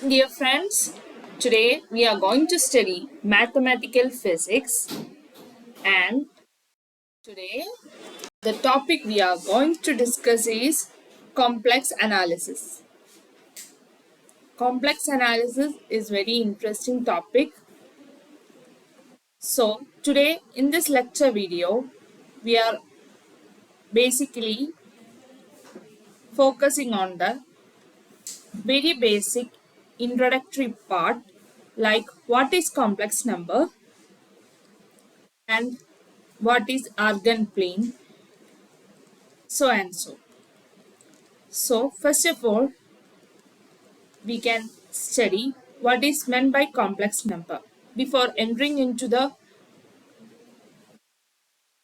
Dear friends, today we are going to study mathematical physics, and today the topic we are going to discuss is complex analysis. Complex analysis is very interesting topic. So today in this lecture video we are basically focusing on the very basic introductory part, like what is complex number and what is argand plane, so and so. So first of all, we can study what is meant by complex number. Before entering into the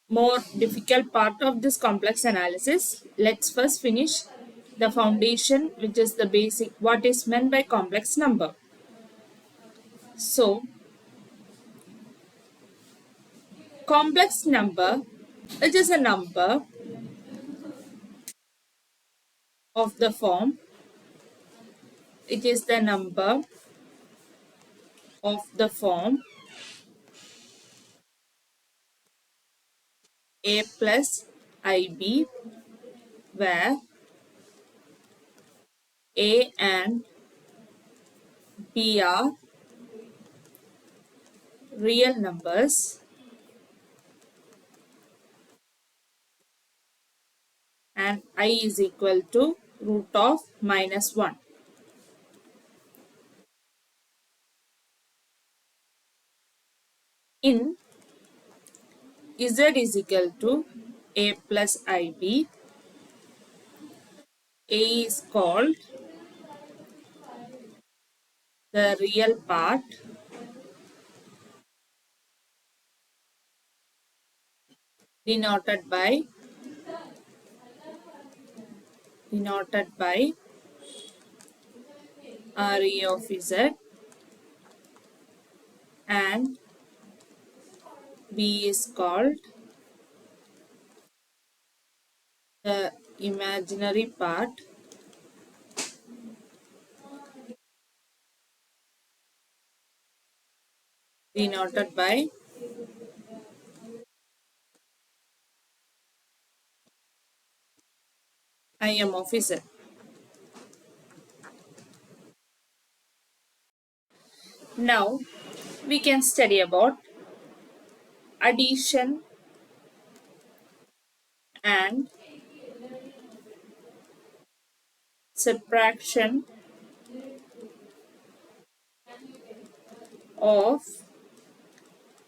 more difficult part of this complex analysis, let's first finish the foundation, which is the basic what is meant by complex number. So complex number, it is a number of the form, it is the number of the form a plus ib, where a and b are real numbers and I is equal to root of -1. In z is equal to a plus ib, a is called the real part, denoted by RE of z, and b is called the imaginary part, denoted by Im of z. Now we can study about addition and subtraction of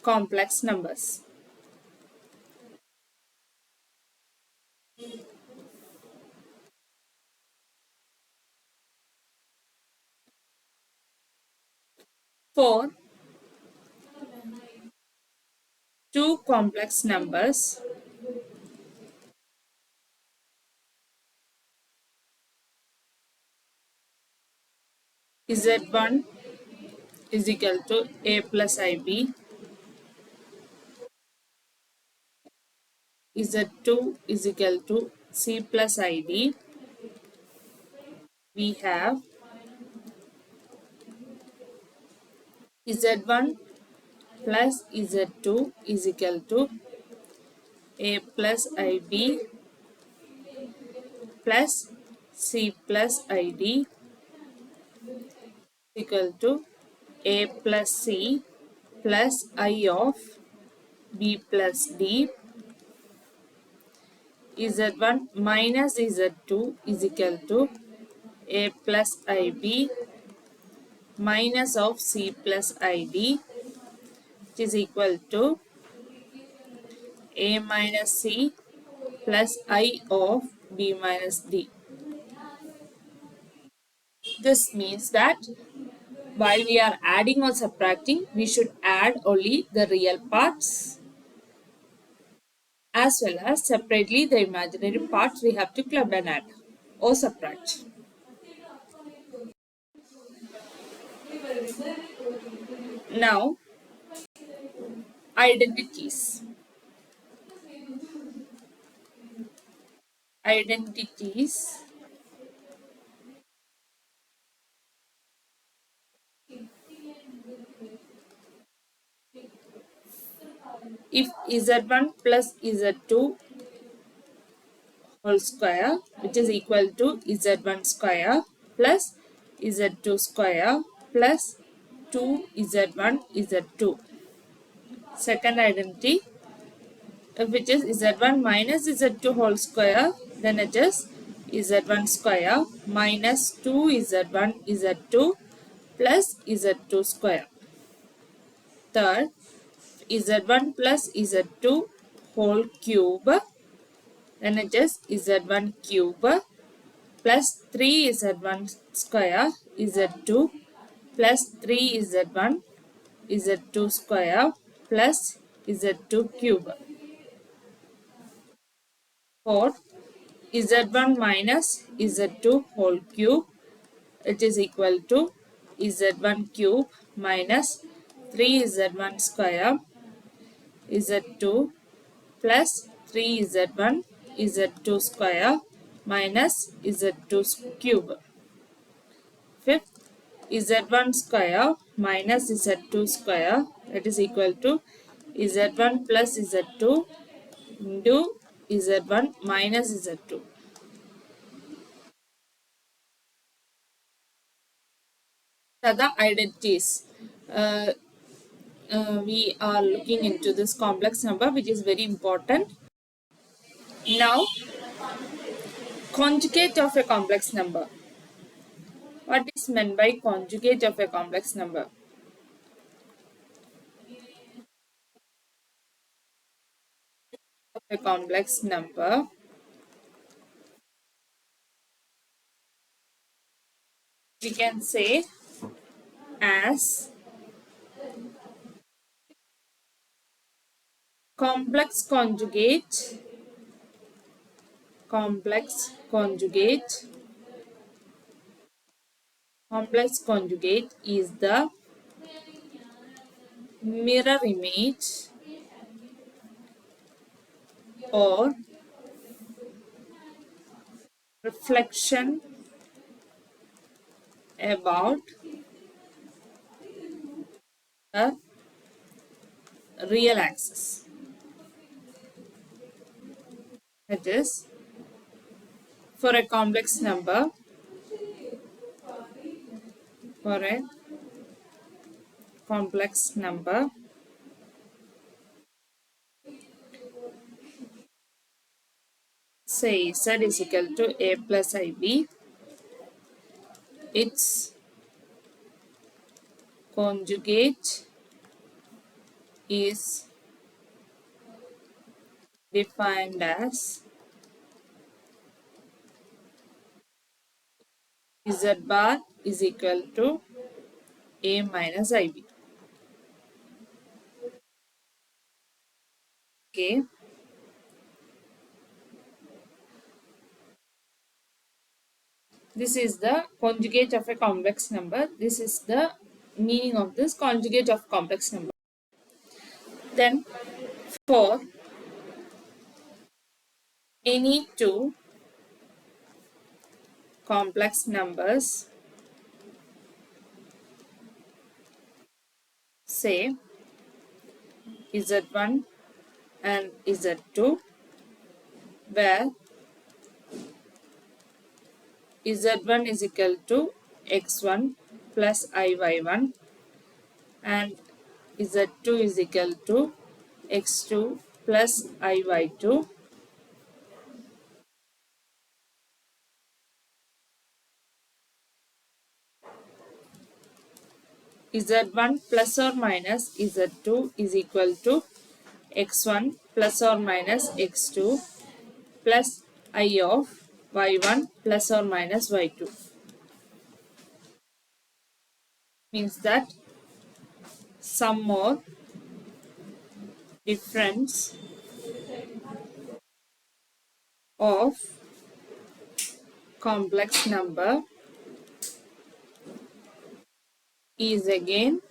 complex numbers. For two complex numbers, z1 is equal to a plus ib, z2 is equal to c plus id, we have z1 plus z2 is equal to a plus ib plus c plus id equal to a plus c plus I of b plus d, z1 minus z2 is equal to a plus ib minus of c plus id, which is equal to a minus c plus I of b minus d. This means that while we are adding or subtracting, we should add only the real parts as well as separately the imaginary parts we have to club and add or subtract. Now, identities. Identities if z1 plus z2 whole square, which is equal to z1 square plus z2 square plus 2z1 z2. Second identity, which is z1 minus z2 whole square, then it is z1 square minus 2z1 z2 plus z2 square. Third, z1 plus z2 whole cube, then it is z1 cube plus 3z1 square z2 plus 3z1 z2 square plus z2 cube. Fourth, z1 minus z2 whole cube, it is equal to z1 cube minus 3z1 square z2 plus 3z1 z2 square minus z2 cube. Fifth, z1 square minus z2 square, that is equal to z1 plus z2 into z1 minus z2. The identities. We are looking into this complex number, which is very important. Now, conjugate of a complex number. What is meant by conjugate of a complex number? A complex number we can say as complex conjugate. Complex conjugate. Complex conjugate is the mirror image or reflection about the real axis. That is, for a complex number, say z is equal to a plus ib, its conjugate is defined as z bar is equal to a minus ib. Okay. This is the conjugate of a complex number. This is the meaning of this conjugate of complex number. Then for any two complex numbers, say z1 and z2, where z1 is equal to x1 plus iy1 and z2 is equal to x2 plus iy2. z1 plus or minus z2 is equal to x1 plus or minus x2 plus I of y1 plus or minus y2. Means that sum or difference of complex number is again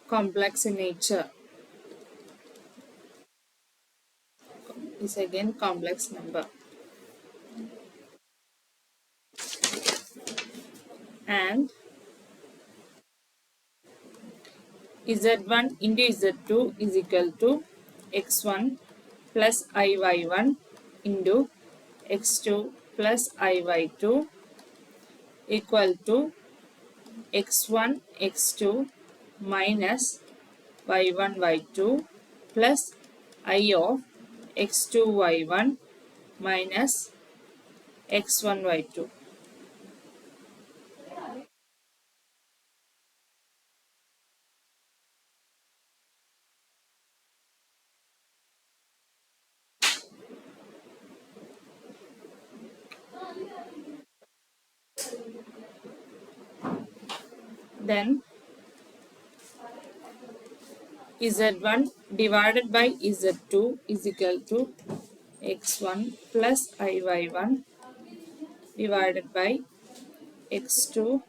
complex in nature. Is again complex number. And z1 into z2 is equal to x1 plus iy1 into x2 plus iy2 equal to x1 x2 minus y1 y2 plus I of x2 y1 minus x1 y2. Then z1 divided by z2 is equal to x1 plus iy1 divided by x2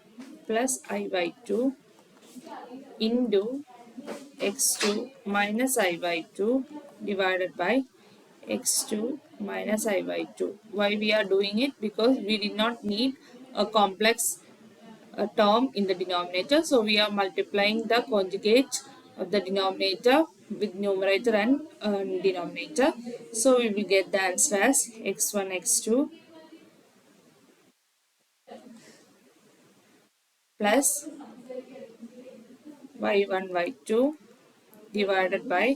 plus iy2 into x2 minus iy2 divided by x2 minus iy2. Why we are doing it? Because we did not need a complex term in the denominator. So we are multiplying the conjugate of the denominator with numerator and denominator. So we will get the answer as x1 x2 plus y1 y2 divided by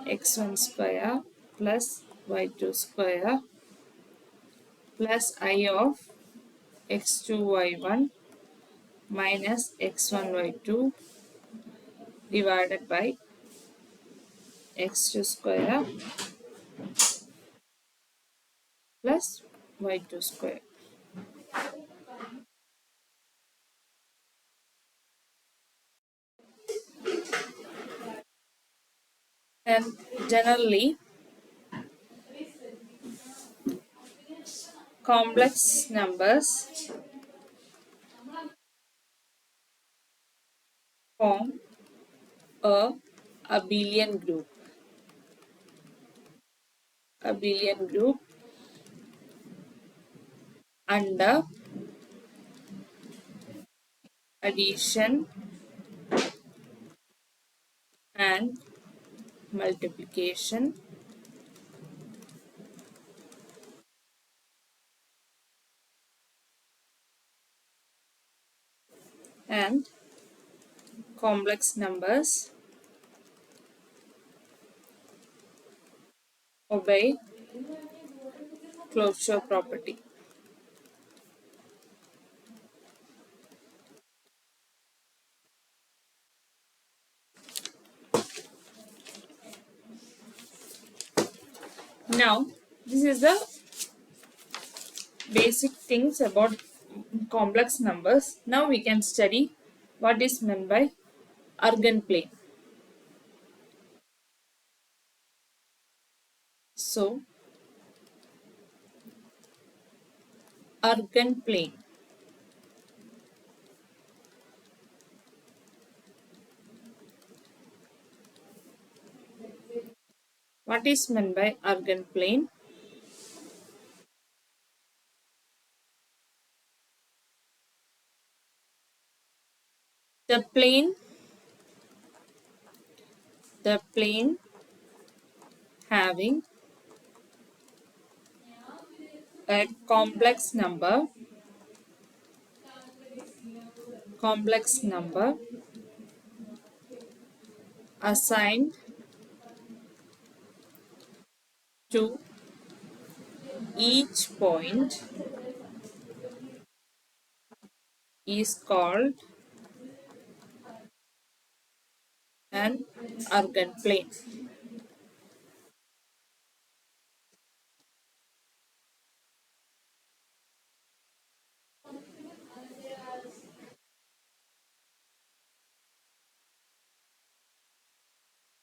x1 square plus y2 square plus I of x2 y1 minus x1 y2 divided by x2 square plus y2 square. And generally, complex numbers form a abelian group. Abelian group under addition and multiplication and complex numbers obey closure property. Now, this is the basic things about complex numbers. Now we can study what is meant by Argand plane. So, Argand plane. What is meant by Argand plane? The plane having a complex number assigned to each point is called an Argand plane.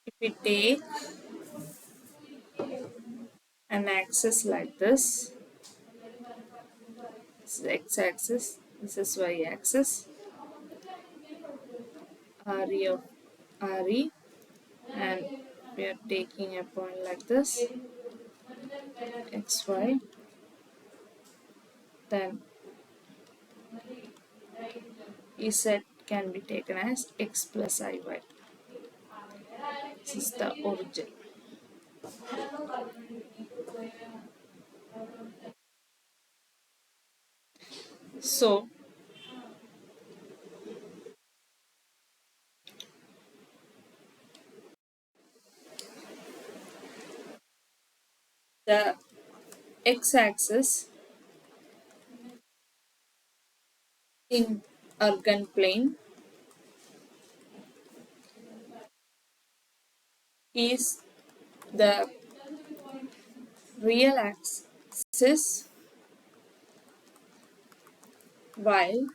If we take an axis like this is x-axis, this is y-axis, RE of RE, and we are taking a point like this, xy, then Z can be taken as x plus iy. This is the origin. So the x-axis in Argand plane is the real axis, while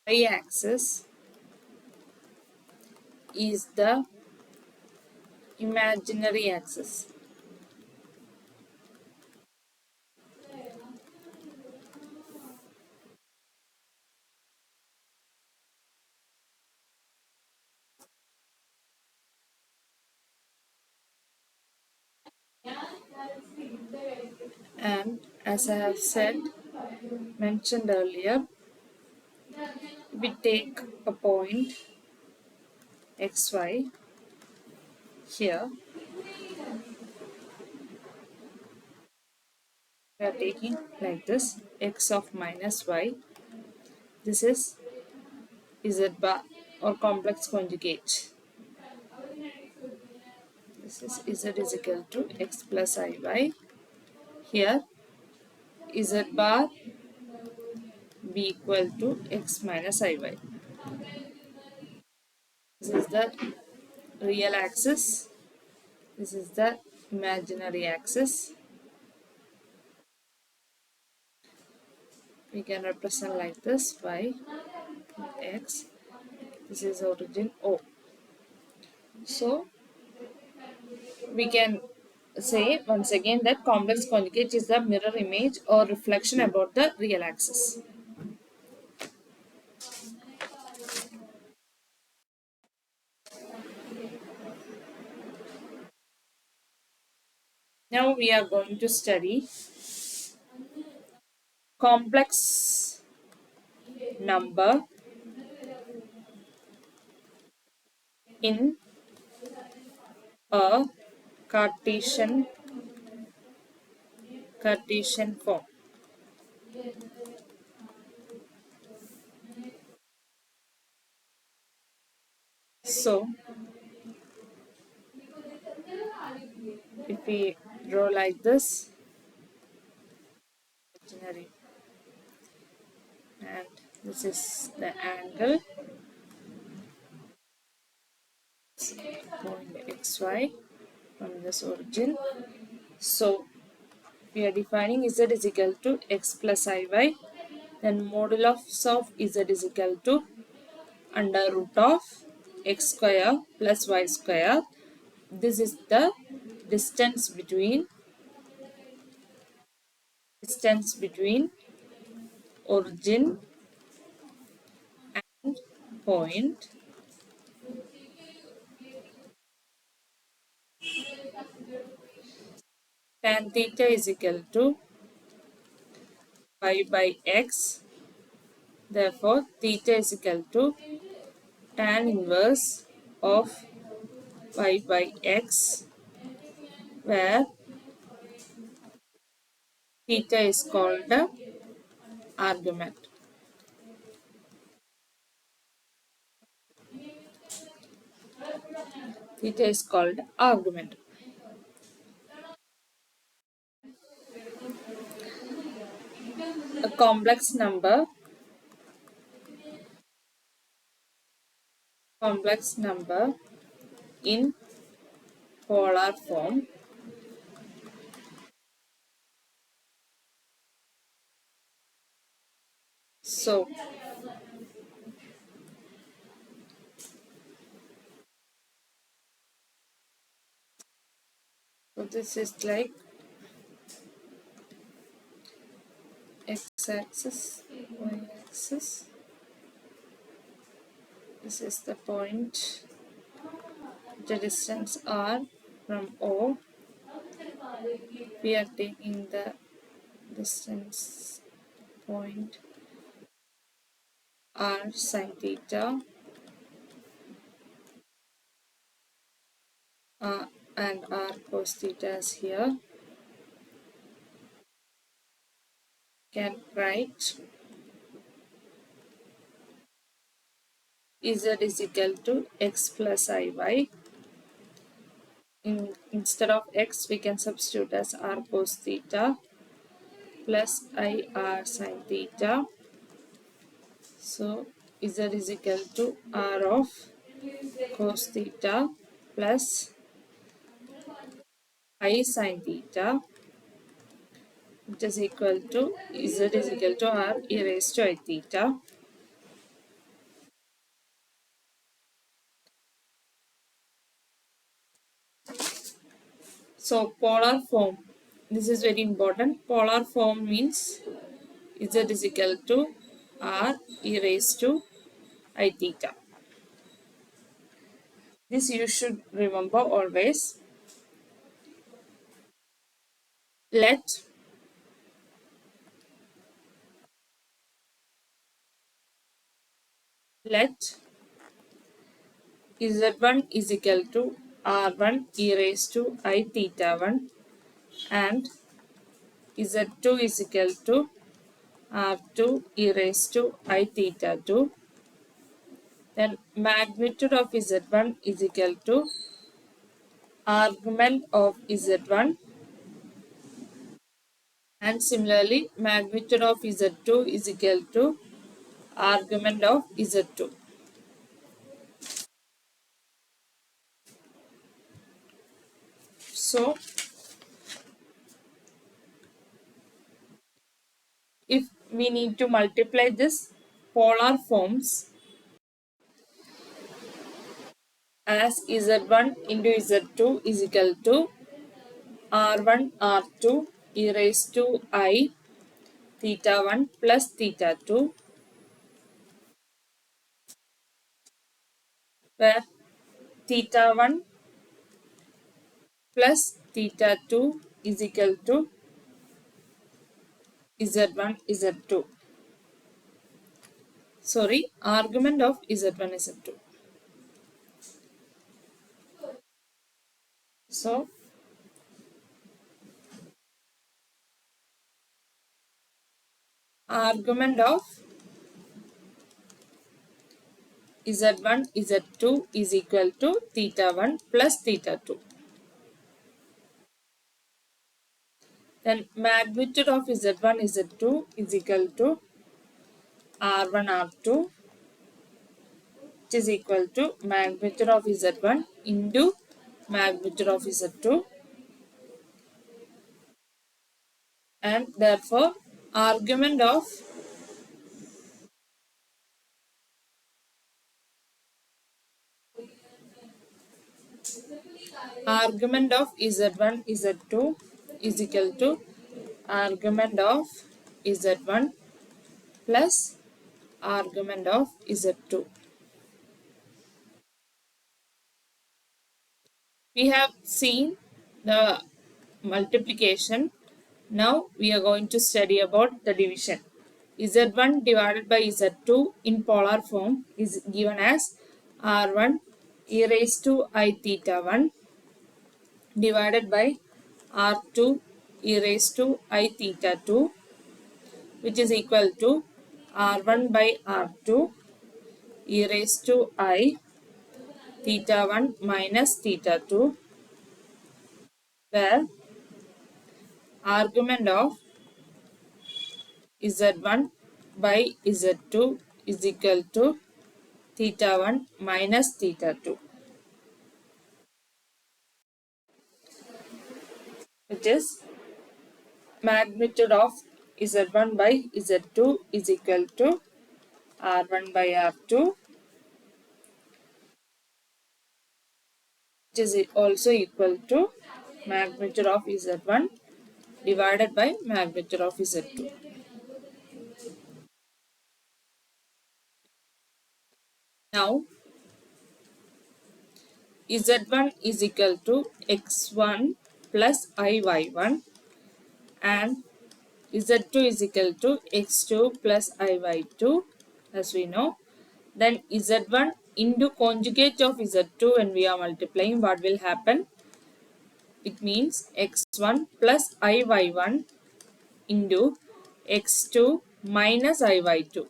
y-axis is the imaginary axis. And as I have mentioned earlier, we take a point xy here. We are taking like this, x of minus y. This is z bar or complex conjugate. This is z is equal to x plus iy. Here z bar be equal to x minus iy. This is the real axis. This is the imaginary axis. We can represent like this, y, x. This is origin O. So we can say once again that complex conjugate is the mirror image or reflection about the real axis. Now we are going to study complex number in a Cartesian form. So if we draw like this, imaginary, and this is the angle point xy from this origin. So we are defining z is equal to x plus iy, then modulus of z is equal to under root of x square plus y square. This is the distance between origin and point. Tan theta is equal to pi by x. Therefore, theta is equal to tan inverse of pi by x, where theta is called the argument. Theta is called argument. A complex number in polar form. So this is like x-axis, y-axis. This is the point, the distance r from O. We are taking the distance point r sin theta and r cos theta is here. Can write z is equal to x plus iy. Instead of x, we can substitute as r cos theta plus I r sin theta. So z is equal to r of cos theta plus I sin theta, which is equal to z is equal to r e raised to I theta. So polar form, this is very important. Polar form means z is equal to r e raised to I theta. This you should remember always. Let z1 is equal to r1 e raised to I theta 1 and z2 is equal to r2 e raised to I theta 2. Then magnitude of z1 is equal to argument of z1, and similarly magnitude of z2 is equal to argument of z2. So if we need to multiply this polar forms as z1 into z2 is equal to r1 r2 e raised to I theta 1 plus theta 2, where theta 1 plus theta 2 is equal to z1 z2. Sorry, argument of z1 z2. So argument of z1 z2 is equal to theta 1 plus theta 2. Then magnitude of z1 z2 is equal to r1 r2, which is equal to magnitude of z1 into magnitude of z2, and therefore argument of z1 z2 is equal to argument of z1 plus argument of z2. We have seen the multiplication. Now we are going to study about the division. Z1 divided by Z2 in polar form is given as R1 e raised to I theta 1 divided by R2 e raised to I theta 2, which is equal to R1 by R2 e raised to I theta 1 minus theta 2, where argument of z1 by z2 is equal to theta 1 minus theta 2, which is magnitude of z1 by z2 is equal to r1 by r2, which is also equal to magnitude of z1 divided by magnitude of z2. Now z1 is equal to x1 plus iy1 and z2 is equal to x2 plus iy2, as we know. Then Z1 into conjugate of Z2 when we are multiplying, what will happen? It means x1 plus iy1 into x2 minus iy2.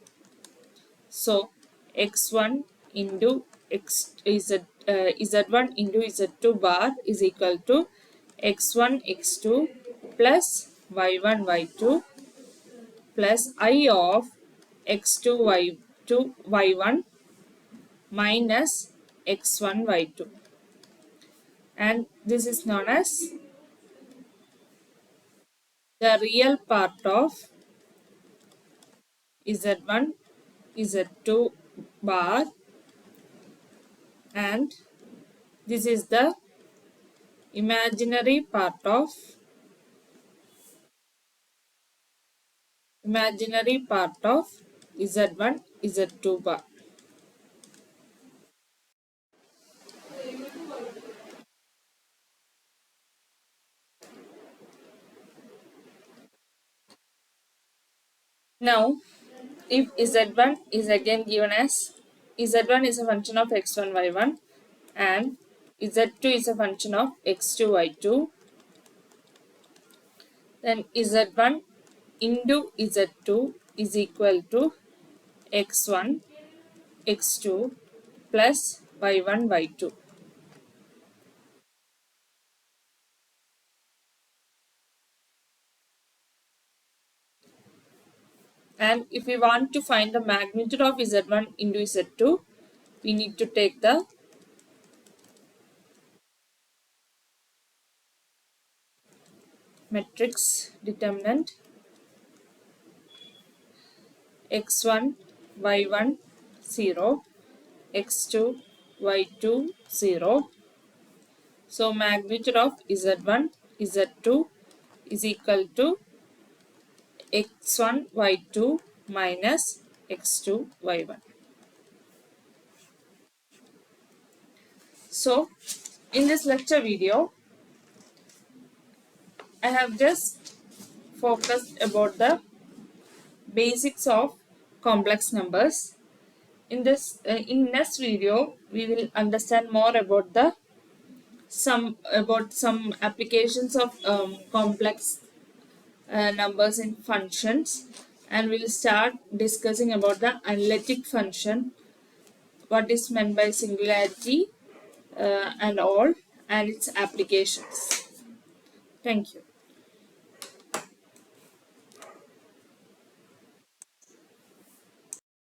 So x1 into z1 into z2 bar is equal to x1 x2 plus y1 y2 plus I of x2 y2 y1 minus x1 y2, and this is known as the real part of z1 z2 bar, and this is the imaginary part of z1 z2 bar. Now if z1 is again given as z1 is a function of x1 y1 and z2 is a function of x2 y2, then z1 into z2 is equal to x1 x2 plus y1 y2. And if we want to find the magnitude of z1 into z2, we need to take the matrix determinant x1 y1 0 x2 y2 0. So magnitude of z1 z2 is equal to x1 y2 minus x2 y1. So in this lecture video, I have just focused about the basics of complex numbers. In in next video, we will understand more about some applications of complex numbers in functions, and we'll start discussing about the analytic function, what is meant by singularity and all, and its applications. Thank you.